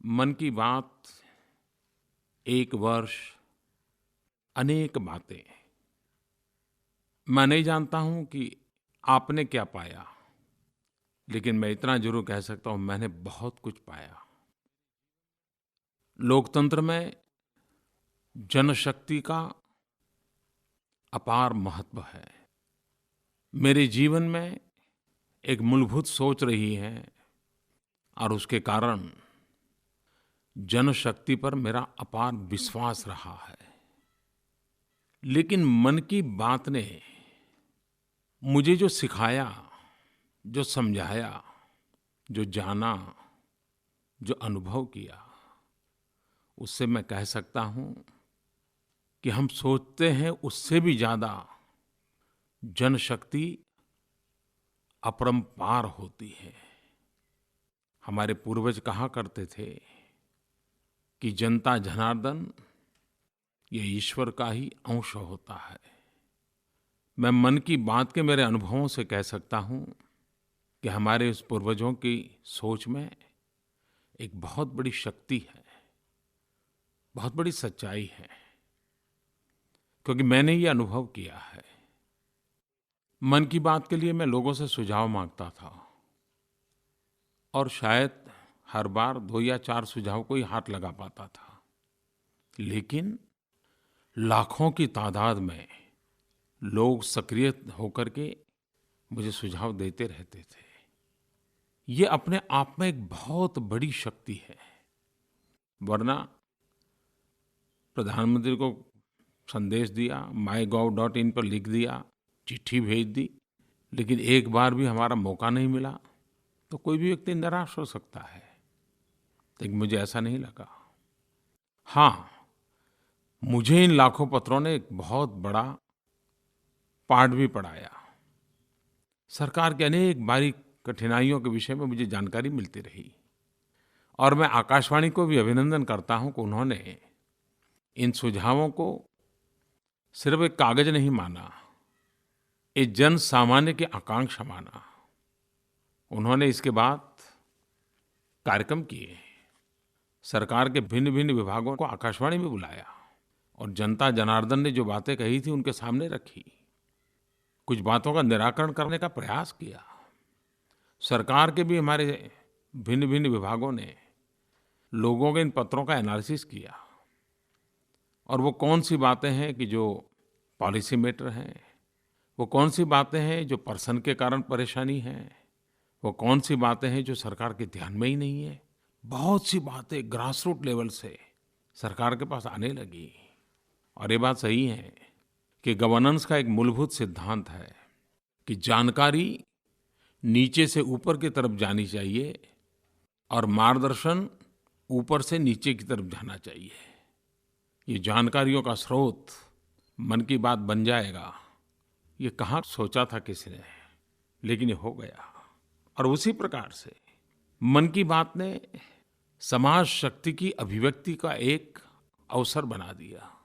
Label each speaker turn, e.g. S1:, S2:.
S1: मन की बात, एक वर्ष, अनेक बातें। मैं नहीं जानता हूँ कि आपने क्या पाया, लेकिन मैं इतना ज़रूर कह सकता हूँ, मैंने बहुत कुछ पाया। लोकतंत्र में जनशक्ति का अपार महत्व है। मेरे जीवन में एक मूलभूत सोच रही है और उसके कारण जनशक्ति पर मेरा अपार विश्वास रहा है। लेकिन मन की बात ने मुझे जो सिखाया, जो समझाया, जो जाना, जो अनुभव किया, उससे मैं कह सकता हूँ कि हम सोचते हैं उससे भी ज़्यादा जनशक्ति अपरंपार होती है। हमारे पूर्वज कहा करते थे कि जनता जनार्दन ये ईश्वर का ही अंश होता है। मैं मन की बात के मेरे अनुभवों से कह सकता हूँ कि हमारे उस पूर्वजों की सोच में एक बहुत बड़ी शक्ति है, बहुत बड़ी सच्चाई है, क्योंकि मैंने ये अनुभव किया है। मन की बात के लिए मैं लोगों से सुझाव मांगता था और शायद हर बार 2 या 4 सुझाव को ही हाथ लगा पाता था, लेकिन लाखों की तादाद में लोग सक्रिय होकर के मुझे सुझाव देते रहते थे। ये अपने आप में एक बहुत बड़ी शक्ति है। वरना प्रधानमंत्री को संदेश दिया, mygov.in पर लिख दिया, चिट्ठी भेज दी, लेकिन एक बार भी हमारा मौका नहीं मिला, तो कोई भी व्यक्ति निराश हो सकता है। लेकिन मुझे ऐसा नहीं लगा। हाँ, मुझे इन लाखों पत्रों ने एक बहुत बड़ा पाठ भी पढ़ाया। सरकार के अनेक बारीक कठिनाइयों के विषय में मुझे जानकारी मिलती रही और मैं आकाशवाणी को भी अभिनंदन करता हूँ कि उन्होंने इन सुझावों को सिर्फ एक कागज़ नहीं माना, एक जन सामान्य की आकांक्षा माना। उन्होंने इसके बाद कार्यक्रम किए, सरकार के भिन्न-भिन्न विभागों को आकाशवाणी में बुलाया और जनता जनार्दन ने जो बातें कही थी उनके सामने रखी। कुछ बातों का निराकरण करने का प्रयास किया। सरकार के भी हमारे भिन्न-भिन्न विभागों ने लोगों के इन पत्रों का एनालिसिस किया और वो कौन-सी बातें हैं कि जो पॉलिसी मैटर हैं, वो कौन-सी बातें हैं जो पर्सन के कारण परेशानी है, वो कौन-सी बातें हैं जो सरकार के ध्यान में ही नहीं है। बहुत सी बातें ग्रास रूट लेवल से सरकार के पास आने लगी। और ये बात सही है कि गवर्नेंस का एक मूलभूत सिद्धांत है कि जानकारी नीचे से ऊपर की तरफ जानी चाहिए और मार्गदर्शन ऊपर से नीचे की तरफ जाना चाहिए। ये जानकारियों का स्रोत मन की बात बन जाएगा, ये कहाँ सोचा था किसी ने, लेकिन ये हो गया। और उसी प्रकार से मन की बात ने समाज शक्ति की अभिव्यक्ति का एक अवसर बना दिया।